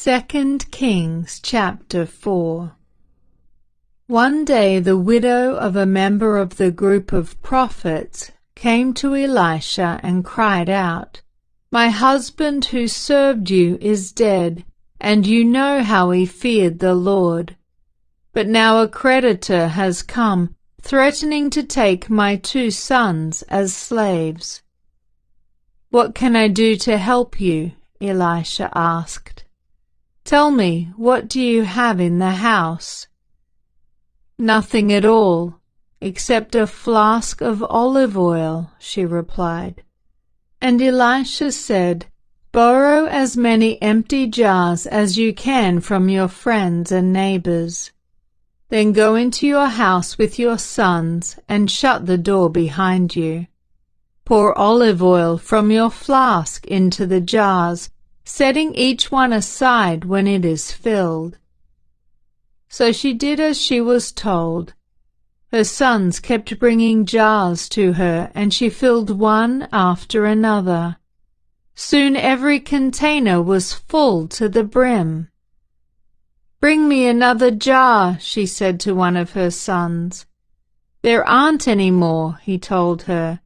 2 Kings chapter 4. One day the widow of a member of the group of prophets came to Elisha and cried out, "My husband who served you is dead, and you know how he feared the Lord. But now a creditor has come, threatening to take my 2 sons as slaves." "What can I do to help you?" Elisha asked. "Tell me, what do you have in the house?" "Nothing at all, except a flask of olive oil," she replied. And Elisha said, "Borrow as many empty jars as you can from your friends and neighbors. Then go into your house with your sons and shut the door behind you. Pour olive oil from your flask into the jars, setting each one aside when it is filled." So she did as she was told. Her sons kept bringing jars to her, and she filled one after another. Soon every container was full to the brim. "Bring me another jar," she said to one of her sons. "There aren't any more," he told her.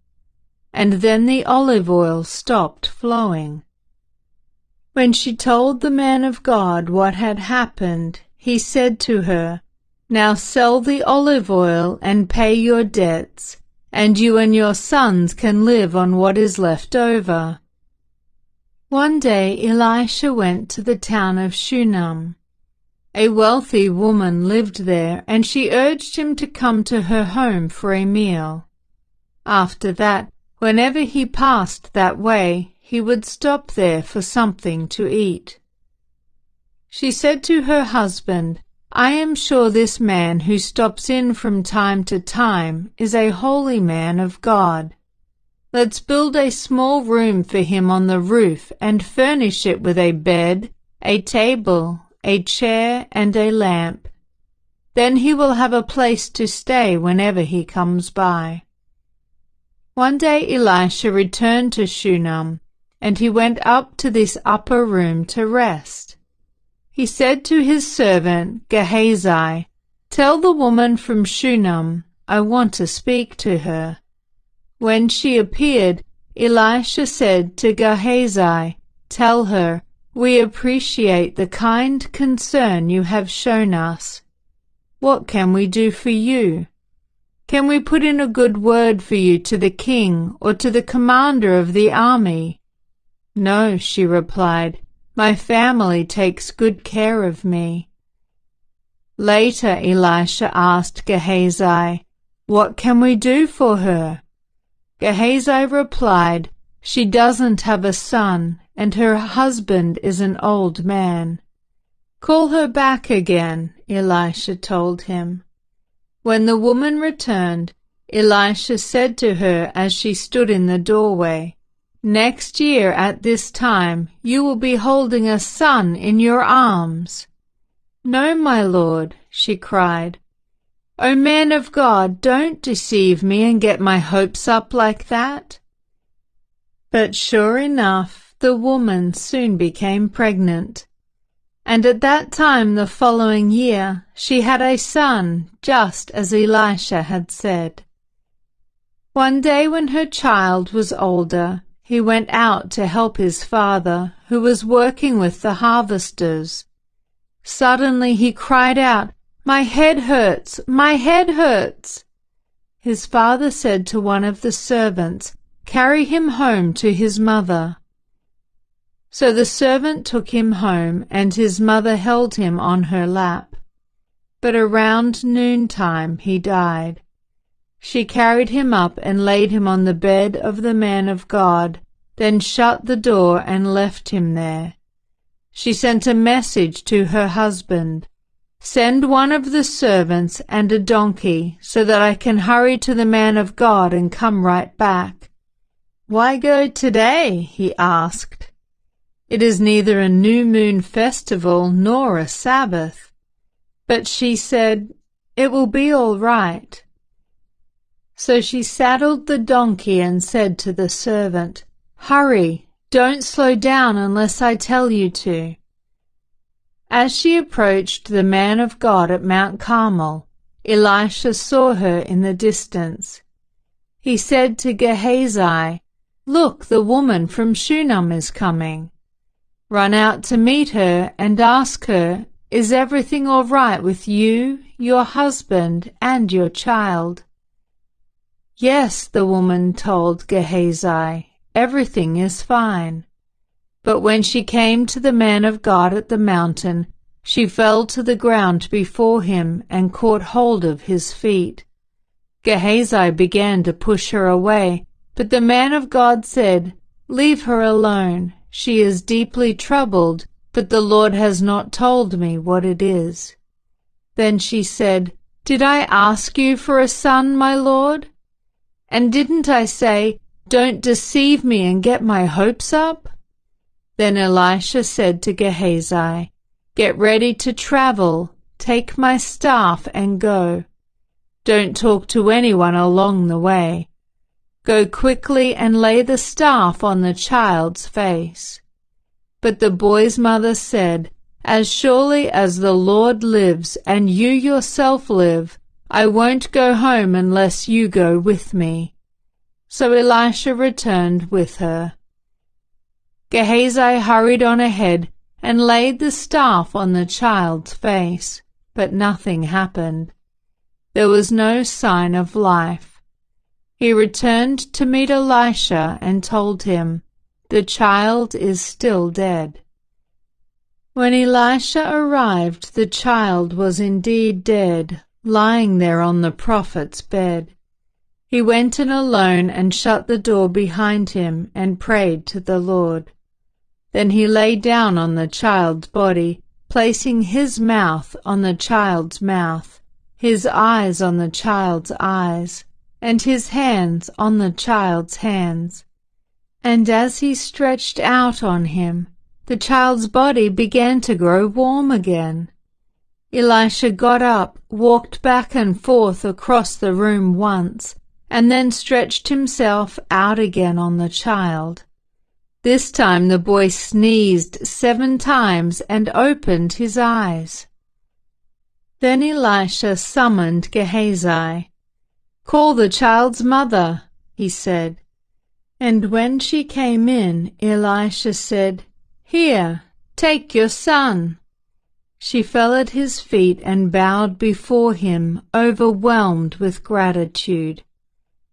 And then the olive oil stopped flowing. When she told the man of God what had happened, he said to her, "Now sell the olive oil and pay your debts, and you and your sons can live on what is left over." One day Elisha went to the town of Shunem. A wealthy woman lived there, and she urged him to come to her home for a meal. After that, whenever he passed that way, he would stop there for something to eat. She said to her husband, "I am sure this man who stops in from time to time is a holy man of God. Let's build a small room for him on the roof and furnish it with a bed, a table, a chair, and a lamp. Then he will have a place to stay whenever he comes by." One day Elisha returned to Shunem, and he went up to this upper room to rest. He said to his servant Gehazi, "Tell the woman from Shunem, I want to speak to her." When she appeared, Elisha said to Gehazi, "Tell her, we appreciate the kind concern you have shown us. What can we do for you? Can we put in a good word for you to the king or to the commander of the army?" "No," she replied, "my family takes good care of me." Later Elisha asked Gehazi, "What can we do for her?" Gehazi replied, "She doesn't have a son, and her husband is an old man." "Call her back again," Elisha told him. When the woman returned, Elisha said to her as she stood in the doorway, "Next year at this time you will be holding a son in your arms." "No, my lord," she cried. "O man of God, don't deceive me and get my hopes up like that." But sure enough, the woman soon became pregnant. And at that time the following year she had a son, just as Elisha had said. One day when her child was older, he went out to help his father, who was working with the harvesters. Suddenly he cried out, "My head hurts! My head hurts!" His father said to one of the servants, "Carry him home to his mother." So the servant took him home, and his mother held him on her lap. But around noontime he died. She carried him up and laid him on the bed of the man of God, then shut the door and left him there. She sent a message to her husband, "Send one of the servants and a donkey, so that I can hurry to the man of God and come right back." "Why go today?" he asked. "It is neither a new moon festival nor a Sabbath." But she said, "It will be all right." So she saddled the donkey and said to the servant, "Hurry, don't slow down unless I tell you to." As she approached the man of God at Mount Carmel, Elisha saw her in the distance. He said to Gehazi, "Look, the woman from Shunem is coming. Run out to meet her and ask her, 'Is everything all right with you, your husband, and your child?'" "Yes," the woman told Gehazi, "everything is fine." But when she came to the man of God at the mountain, she fell to the ground before him and caught hold of his feet. Gehazi began to push her away, but the man of God said, "Leave her alone. She is deeply troubled, but the Lord has not told me what it is." Then she said, "Did I ask you for a son, my Lord? And didn't I say, 'Don't deceive me and get my hopes up'?" Then Elisha said to Gehazi, "Get ready to travel, take my staff and go. Don't talk to anyone along the way. Go quickly and lay the staff on the child's face." But the boy's mother said, "As surely as the Lord lives and you yourself live, I won't go home unless you go with me." So Elisha returned with her. Gehazi hurried on ahead and laid the staff on the child's face, but nothing happened. There was no sign of life. He returned to meet Elisha and told him, "The child is still dead." When Elisha arrived, the child was indeed dead, lying there on the prophet's bed. He went in alone and shut the door behind him and prayed to the Lord. Then he lay down on the child's body, placing his mouth on the child's mouth, his eyes on the child's eyes, and his hands on the child's hands. And as he stretched out on him, the child's body began to grow warm again. Elisha got up, walked back and forth across the room once, and then stretched himself out again on the child. This time the boy sneezed 7 times and opened his eyes. Then Elisha summoned Gehazi. "Call the child's mother," he said. And when she came in, Elisha said, "Here, take your son." She fell at his feet and bowed before him, overwhelmed with gratitude.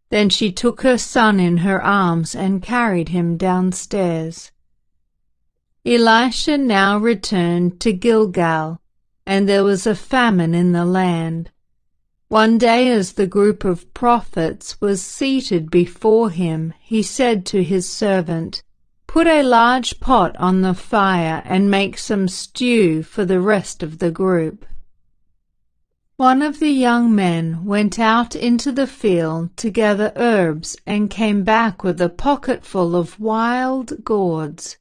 Then she took her son in her arms and carried him downstairs. Elisha now returned to Gilgal, and there was a famine in the land. One day as the group of prophets was seated before him, he said to his servant, "Put a large pot on the fire and make some stew for the rest of the group." One of the young men went out into the field to gather herbs and came back with a pocketful of wild gourds.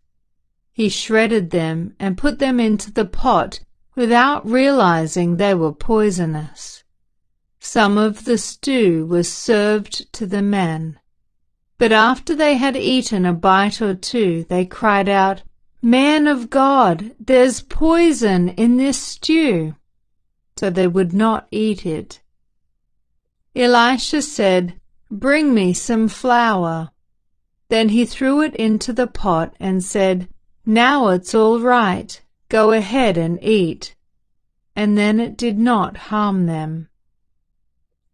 He shredded them and put them into the pot without realizing they were poisonous. Some of the stew was served to the men. But after they had eaten a bite or two, they cried out, "Man of God, there's poison in this stew." So they would not eat it. Elisha said, "Bring me some flour." Then he threw it into the pot and said, "Now it's all right. Go ahead and eat." And then it did not harm them.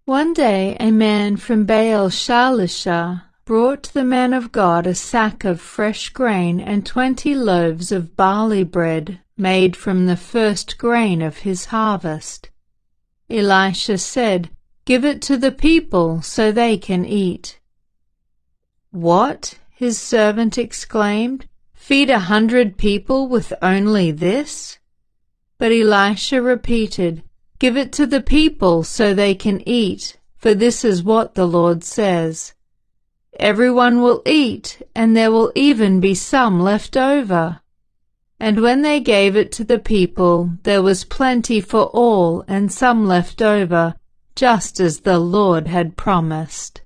One day a man from Baal-Shalisha brought the man of God a sack of fresh grain and 20 loaves of barley bread made from the first grain of his harvest. Elisha said, "Give it to the people so they can eat." "What?" his servant exclaimed. "Feed 100 people with only this?" But Elisha repeated, "Give it to the people so they can eat, for this is what the Lord says. Everyone will eat, and there will even be some left over." And when they gave it to the people, there was plenty for all and some left over, just as the Lord had promised.